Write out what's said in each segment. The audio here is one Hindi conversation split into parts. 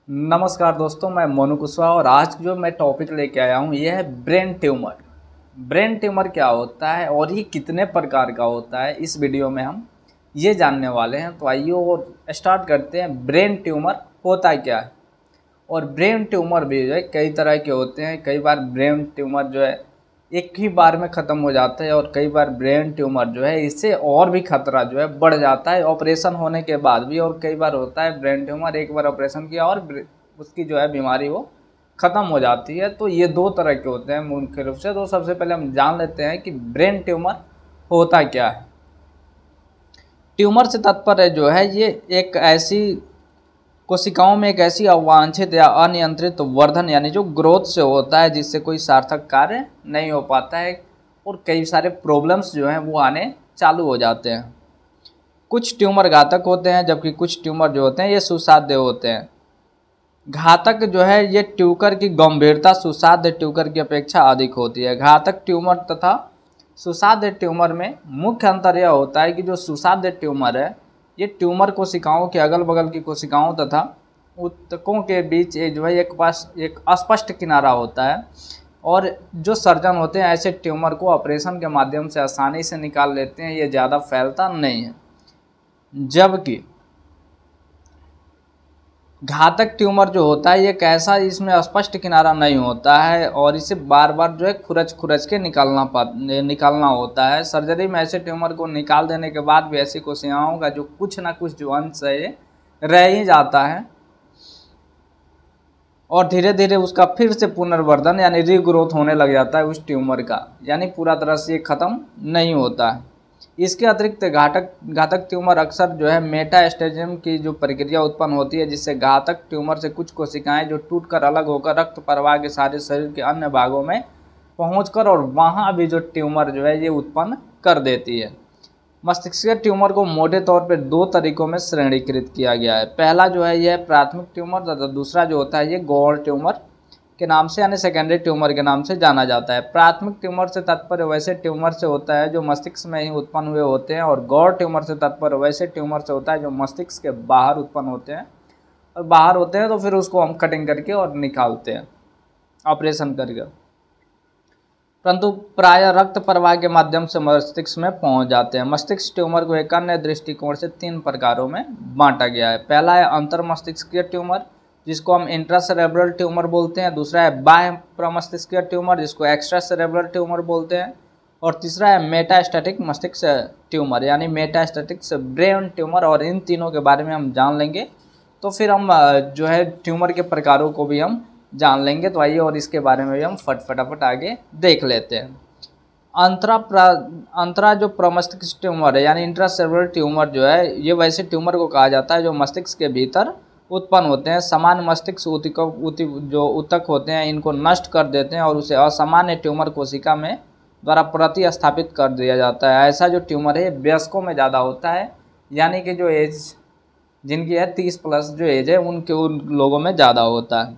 नमस्कार दोस्तों, मैं मोनू कुशवाहा और आज जो मैं टॉपिक लेके आया हूँ यह है ब्रेन ट्यूमर। ब्रेन ट्यूमर क्या होता है और ये कितने प्रकार का होता है, इस वीडियो में हम ये जानने वाले हैं। तो आइए और स्टार्ट करते हैं। ब्रेन ट्यूमर होता क्या है। और ब्रेन ट्यूमर भी जो है कई तरह के होते हैं। कई बार ब्रेन ट्यूमर जो है एक ही बार में ख़त्म हो जाता है और कई बार ब्रेन ट्यूमर जो है इससे और भी खतरा जो है बढ़ जाता है ऑपरेशन होने के बाद भी। और कई बार होता है ब्रेन ट्यूमर एक बार ऑपरेशन किया और उसकी जो है बीमारी वो ख़त्म हो जाती है। तो ये दो तरह के होते हैं मुख्य रूप से। तो सबसे पहले हम जान लेते हैं कि ब्रेन ट्यूमर होता क्या है। ट्यूमर से तात्पर्य जो है ये एक ऐसी कोशिकाओं में एक ऐसी अवांछित या अनियंत्रित वर्धन यानी जो ग्रोथ से होता है जिससे कोई सार्थक कार्य नहीं हो पाता है और कई सारे प्रॉब्लम्स जो हैं वो आने चालू हो जाते हैं। कुछ ट्यूमर घातक होते हैं जबकि कुछ ट्यूमर जो होते हैं ये सुसाध्य होते हैं। घातक जो है ये ट्यूमर की गंभीरता सुसाध्य ट्यूमर की अपेक्षा अधिक होती है। घातक ट्यूमर तथा सुसाध्य ट्यूमर में मुख्य अंतर यह होता है कि जो सुसाध्य ट्यूमर है ये ट्यूमर कोशिकाओं के अगल बगल की कोशिकाओं तथा ऊतकों के बीच जो है एक अस्पष्ट किनारा होता है। और जो सर्जन होते हैं ऐसे ट्यूमर को ऑपरेशन के माध्यम से आसानी से निकाल लेते हैं, ये ज़्यादा फैलता नहीं है। जबकि घातक ट्यूमर जो होता है ये कैसा, इसमें स्पष्ट किनारा नहीं होता है और इसे बार बार जो है खुरच के निकालना होता है। सर्जरी में ऐसे ट्यूमर को निकाल देने के बाद भी ऐसी कोशिकाओं का जो कुछ ना कुछ जो अंश है ये रह ही जाता है और धीरे धीरे उसका फिर से पुनर्वर्धन यानी रीग्रोथ होने लग जाता है उस ट्यूमर का, यानी पूरा तरह से ये ख़त्म नहीं होता है। इसके अतिरिक्त घातक ट्यूमर अक्सर जो है मेटास्टेजियम की जो प्रक्रिया उत्पन्न होती है जिससे घातक ट्यूमर से कुछ कोशिकाएं जो टूटकर अलग होकर रक्त प्रवाह के सारे शरीर के अन्य भागों में पहुंचकर और वहां भी जो ट्यूमर जो है ये उत्पन्न कर देती है। मस्तिष्क ट्यूमर को मोटे तौर पर दो तरीकों में श्रेणीकृत किया गया है। पहला जो है यह प्राथमिक ट्यूमर तथा दूसरा जो होता है ये गौण ट्यूमर के नाम से यानी सेकेंडरी ट्यूमर के नाम से जाना जाता है। प्राथमिक ट्यूमर से तात्पर्य वैसे ट्यूमर से होता है जो मस्तिष्क में ही उत्पन्न हुए होते हैं और गौण ट्यूमर से तात्पर्य वैसे ट्यूमर से होता है जो मस्तिष्क के बाहर उत्पन्न होते हैं। और बाहर होते हैं तो फिर उसको हम कटिंग करके और निकालते हैं ऑपरेशन करके, परंतु प्रायः रक्त प्रवाह के माध्यम से मस्तिष्क में पहुंच जाते हैं। मस्तिष्क ट्यूमर को एक अन्य दृष्टिकोण से तीन प्रकारों में बांटा गया है। पहला है अंतर मस्तिष्कीय ट्यूमर जिसको हम इंट्रासेरेब्रल ट्यूमर बोलते हैं। दूसरा है बाह्य प्रमस्तिष्कीय ट्यूमर जिसको एक्स्ट्रा सेरेब्रल ट्यूमर बोलते हैं। और तीसरा है मेटास्टैटिक मस्तिष्क ट्यूमर यानी मेटास्टैटिक ब्रेन ट्यूमर। और इन तीनों के बारे में हम जान लेंगे तो फिर हम जो है ट्यूमर के प्रकारों को भी हम जान लेंगे। तो आइए और इसके बारे में भी हम फटाफट आगे देख लेते हैं। अंतरा जो प्रमस्तिष्क ट्यूमर है यानी इंट्रासेरेब्रल ट्यूमर जो है ये वैसे ट्यूमर को कहा जाता है जो मस्तिष्क के भीतर उत्पन्न होते हैं। सामान्य मस्तिष्क जो ऊतक होते हैं इनको नष्ट कर देते हैं और उसे असामान्य ट्यूमर कोशिका में द्वारा प्रतिस्थापित कर दिया जाता है। ऐसा जो ट्यूमर है वयस्कों में ज़्यादा होता है, यानी कि जो एज जिनकी है 30+ जो एज है उन लोगों में ज़्यादा होता है।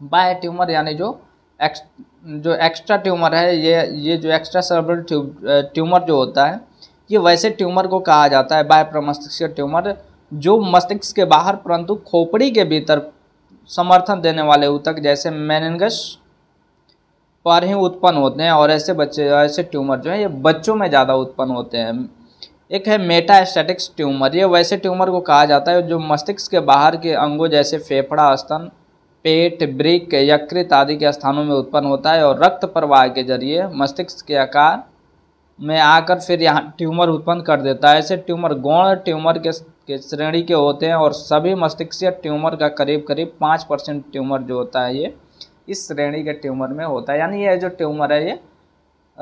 बाह्य ट्यूमर यानी जो एक्स्ट्रा ट्यूमर है ये जो एक्स्ट्रा सेरेब्रल ट्यूमर जो होता है ये वैसे ट्यूमर को कहा जाता है बाह्य प्रमस्तिष्कीय ट्यूमर जो मस्तिष्क के बाहर परंतु खोपड़ी के भीतर समर्थन देने वाले ऊतक जैसे मेनिनगस पर ही उत्पन्न होते हैं। और ऐसे ट्यूमर जो है ये बच्चों में ज़्यादा उत्पन्न होते हैं। एक है मेटास्टैटिक्स ट्यूमर, ये वैसे ट्यूमर को कहा जाता है जो मस्तिष्क के बाहर के अंगों जैसे फेफड़ा, स्तन, पेट, वृक्क, यकृत आदि के स्थानों में उत्पन्न होता है और रक्त प्रवाह के जरिए मस्तिष्क के आकार में आकर फिर यहाँ ट्यूमर उत्पन्न कर देता है। ऐसे ट्यूमर गौण ट्यूमर के श्रेणी के होते हैं और सभी मस्तिष्कीय ट्यूमर का करीब 5% ट्यूमर जो होता है ये इस श्रेणी के ट्यूमर में होता है। यानी ये जो ट्यूमर है ये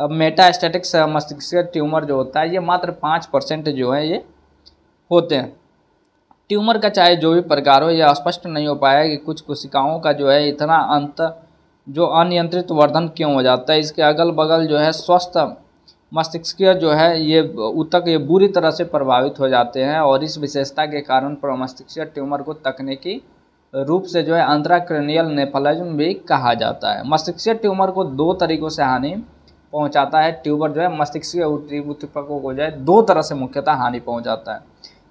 मेटास्टैटिक मस्तिष्कीय ट्यूमर जो होता है ये मात्र 5% जो है ये होते हैं। ट्यूमर का चाहे जो भी प्रकार हो यह स्पष्ट नहीं हो पाया कि कुछ कोशिकाओं का जो है इतना जो अनियंत्रित वर्धन क्यों हो जाता है। इसके अगल बगल जो है स्वस्थ मस्तिष्कीय जो है ये ऊतक ये बुरी तरह से प्रभावित हो जाते हैं और इस विशेषता के कारण प्रमस्तिष्कीय ट्यूमर को तकनीकी रूप से जो है इंट्राक्रैनियल नेफ्रोलिज्म भी कहा जाता है। मस्तिष्कीय ट्यूमर को दो तरीकों से हानि पहुंचाता है। ट्यूमर जो है मस्तिष्कीय ऊतकों को जो है दो तरह से मुख्यतः हानि पहुंचाता है।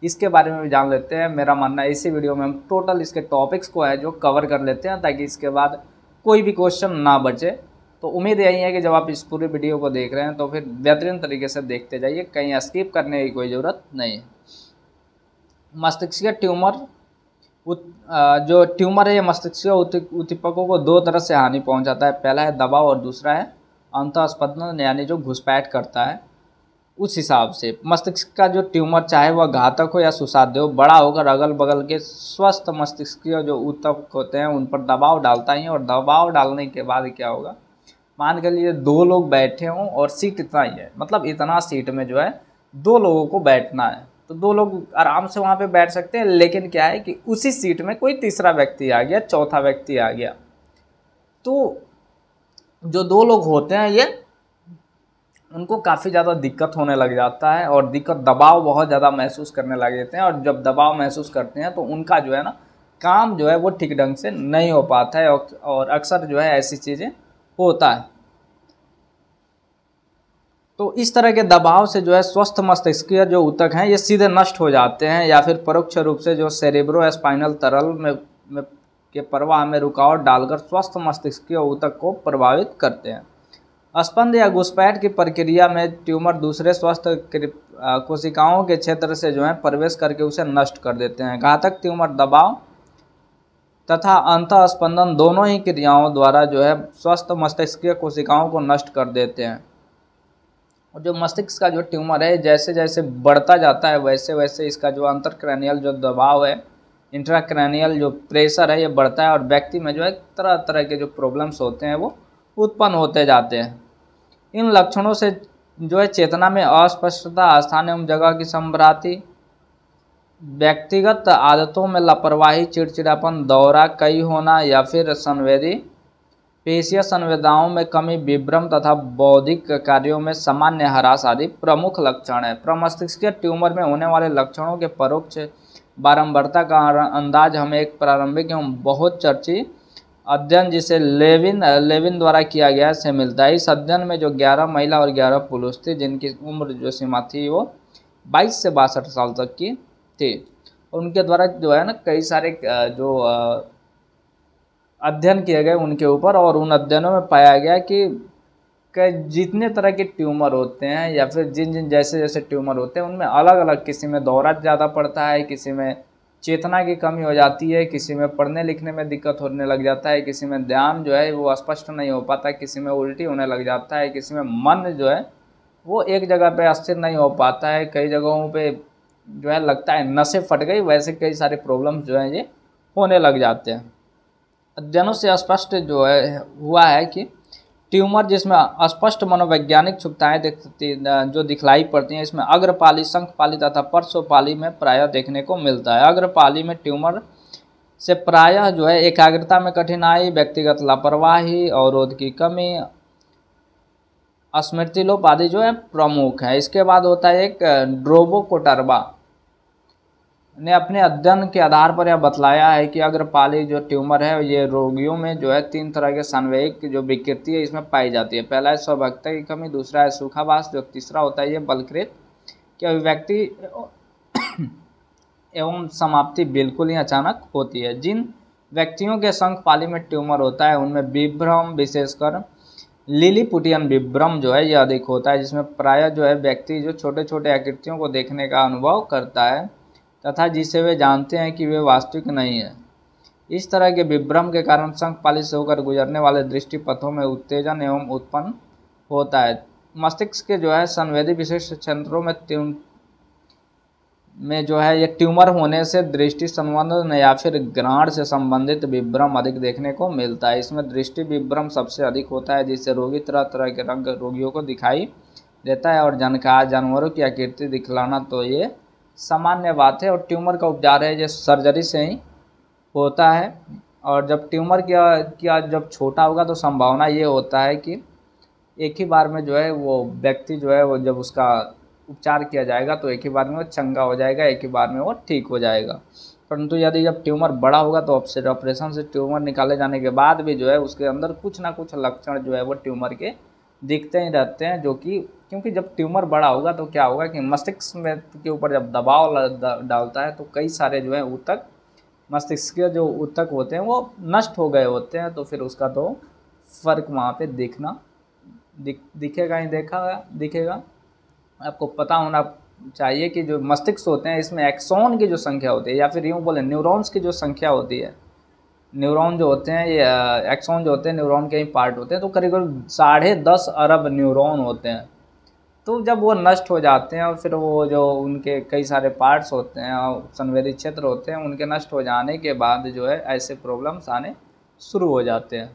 इसके बारे में भी जान लेते हैं। मेरा मानना है इसी वीडियो में हम टोटल इसके टॉपिक्स को है जो कवर कर लेते हैं, ताकि इसके बाद कोई भी क्वेश्चन ना बचे। तो उम्मीद यही है कि जब आप इस पूरी वीडियो को देख रहे हैं तो फिर बेहतरीन तरीके से देखते जाइए, कहीं स्किप करने की कोई ज़रूरत नहीं है। मस्तिष्क ट्यूमर जो ट्यूमर है ये मस्तिष्क उद्दीपकों को दो तरह से हानि पहुंचाता है। पहला है दबाव और दूसरा है अंतःस्पंदन, यानी जो घुसपैठ करता है। उस हिसाब से मस्तिष्क का जो ट्यूमर चाहे वह घातक हो या सुसाध्य हो, बड़ा होकर अगल बगल के स्वस्थ मस्तिष्क जो ऊतक होते हैं उन पर दबाव डालता ही है। और दबाव डालने के बाद क्या होगा, मान के लिए दो लोग बैठे हों और सीट इतना ही है, मतलब इतना सीट में जो है दो लोगों को बैठना है, तो दो लोग आराम से वहाँ पे बैठ सकते हैं। लेकिन क्या है कि उसी सीट में कोई तीसरा व्यक्ति आ गया, चौथा व्यक्ति आ गया, तो जो दो लोग होते हैं ये उनको काफ़ी ज़्यादा दिक्कत होने लग जाता है, और दबाव बहुत ज़्यादा महसूस करने लग जाते हैं। और जब दबाव महसूस करते हैं तो उनका जो है ना काम जो है वो ठीक ढंग से नहीं हो पाता है, और अक्सर जो है ऐसी चीज़ें होता है। तो इस तरह के दबाव से जो है स्वस्थ मस्तिष्कीय जो ऊतक हैं ये सीधे नष्ट हो जाते हैं, या फिर परोक्ष रूप से जो सेरेब्रोस्पाइनल तरल में के प्रवाह में रुकावट डालकर स्वस्थ मस्तिष्कीय ऊतक को प्रभावित करते हैं। स्पंद या घुसपैठ की प्रक्रिया में ट्यूमर दूसरे स्वस्थ कोशिकाओं के क्षेत्र से जो है प्रवेश करके उसे नष्ट कर देते हैं। घातक ट्यूमर दबाव तथा अंतःस्पंदन दोनों ही क्रियाओं द्वारा जो है स्वस्थ मस्तिष्कीय कोशिकाओं को नष्ट कर देते हैं। और जो मस्तिष्क का जो ट्यूमर है जैसे जैसे बढ़ता जाता है वैसे वैसे इसका जो अंतरक्रैनियल जो दबाव है, इंट्राक्रैनियल जो प्रेशर है ये बढ़ता है, और व्यक्ति में जो है तरह तरह के जो प्रॉब्लम्स होते हैं वो उत्पन्न होते जाते हैं। इन लक्षणों से जो है चेतना में अस्पष्टता, स्थान एवं जगह की संभ्रांति, व्यक्तिगत आदतों में लापरवाही, चिड़चिड़ापन, दौरा कई होना या फिर संवेदी पेशीय संवेदनाओं में कमी, विभ्रम तथा बौद्धिक कार्यों में सामान्य ह्रास आदि प्रमुख लक्षण है। प्रमस्तिष्कीय ट्यूमर में होने वाले लक्षणों के परोक्ष बारंबारता का अंदाज हमें एक प्रारंभिक एवं बहुत चर्चित अध्ययन जिसे लेविन द्वारा किया गया से मिलता है। इस अध्ययन में जो 11 महिला और 11 पुरुष थे जिनकी उम्र जो सीमा थी वो 22 से 62 साल तक की थी, उनके द्वारा जो है ना कई सारे जो अध्ययन किए गए उनके ऊपर, और उन अध्ययनों में पाया गया कि जितने तरह के ट्यूमर होते हैं या फिर जिन जैसे जैसे ट्यूमर होते हैं उनमें अलग अलग, किसी में दौरा ज़्यादा पड़ता है, किसी में चेतना की कमी हो जाती है, किसी में पढ़ने लिखने में दिक्कत होने लग जाता है, किसी में ध्यान जो है वो स्पष्ट नहीं हो पाता, किसी में उल्टी होने लग जाता है, किसी में मन जो है वो एक जगह पे अस्थिर नहीं हो पाता है, कई जगहों पे जो है लगता है नसें फट गई, वैसे कई सारे प्रॉब्लम्स जो हैं ये होने लग जाते हैं। अध्ययनों से स्पष्ट जो है हुआ है कि ट्यूमर जिसमें अस्पष्ट मनोवैज्ञानिक क्षुब्धताएं जो दिखलाई पड़ती हैं, इसमें अग्रपाली, शंखपाली तथा पार्श्वपाली में प्रायः देखने को मिलता है। अग्रपाली में ट्यूमर से प्रायः जो है एकाग्रता में कठिनाई, व्यक्तिगत लापरवाही, अवरोध की कमी, स्मृति लोप आदि जो है प्रमुख है। इसके बाद होता है एक ड्रोबोकोटर्बा ने अपने अध्ययन के आधार पर यह बतलाया है कि अग्रपाली जो ट्यूमर है ये रोगियों में जो है 3 तरह के संवेग जो विकृति है इसमें पाई जाती है। पहला है स्वभक्ता की कमी, दूसरा है सूखाभास, जो तीसरा होता है ये बलकृत की अभिव्यक्ति एवं समाप्ति बिल्कुल ही अचानक होती है। जिन व्यक्तियों के शंखपाली में ट्यूमर होता है उनमें विभ्रम, विशेषकर लिलीपुटियन विभ्रम जो है यह अधिक होता है, जिसमें प्रायः जो है व्यक्ति जो छोटे छोटे आकृतियों को देखने का अनुभव करता है तथा जिसे वे जानते हैं कि वे वास्तविक नहीं है। इस तरह के विभ्रम के कारण शंखपाली से होकर गुजरने वाले दृष्टि पथों में उत्तेजन एवं उत्पन्न होता है। मस्तिष्क के जो है संवेदी विशिष्ट क्षेत्रों में जो है ये ट्यूमर होने से दृष्टि संबंध या फिर ग्रहण से संबंधित विभ्रम अधिक देखने को मिलता है। इसमें दृष्टि विभ्रम सबसे अधिक होता है, जिससे रोगी तरह तरह के रंग रोगियों को दिखाई देता है, और जानवरों की आकृति दिखलाना तो ये सामान्य बात है। और ट्यूमर का उपचार है जो सर्जरी से ही होता है, और जब ट्यूमर क्या जब छोटा होगा तो संभावना ये होता है कि एक ही बार में जो है वो व्यक्ति जो है वो जब उसका उपचार किया जाएगा तो एक ही बार में वो चंगा हो जाएगा, एक ही बार में वो ठीक हो जाएगा। परंतु यदि जब ट्यूमर बड़ा होगा तो ऑपरेशन से ट्यूमर निकाले जाने के बाद भी जो है उसके अंदर कुछ ना कुछ लक्षण जो है वो ट्यूमर के दिखते ही रहते हैं, जो कि क्योंकि जब ट्यूमर बड़ा होगा तो क्या होगा कि मस्तिष्क में के ऊपर जब दबाव डालता है तो कई सारे जो है ऊतक, मस्तिष्क के जो ऊतक होते हैं वो नष्ट हो गए होते हैं, तो फिर उसका तो फ़र्क वहाँ पे दिखेगा ही दिखेगा। आपको पता होना चाहिए कि जो मस्तिष्क होते हैं इसमें एक्सॉन की जो संख्या होती है, या फिर यूँ बोले न्यूरॉन्स की जो संख्या होती है, न्यूरॉन जो होते हैं ये एक्सॉन जो होते हैं न्यूरॉन के ही पार्ट होते हैं, तो करीब करीब 10.5 अरब न्यूरॉन होते हैं। तो जब वो नष्ट हो जाते हैं और फिर वो जो उनके कई सारे पार्ट्स होते हैं और संवेदी क्षेत्र होते हैं, उनके नष्ट हो जाने के बाद जो है ऐसे प्रॉब्लम्स आने शुरू हो जाते हैं।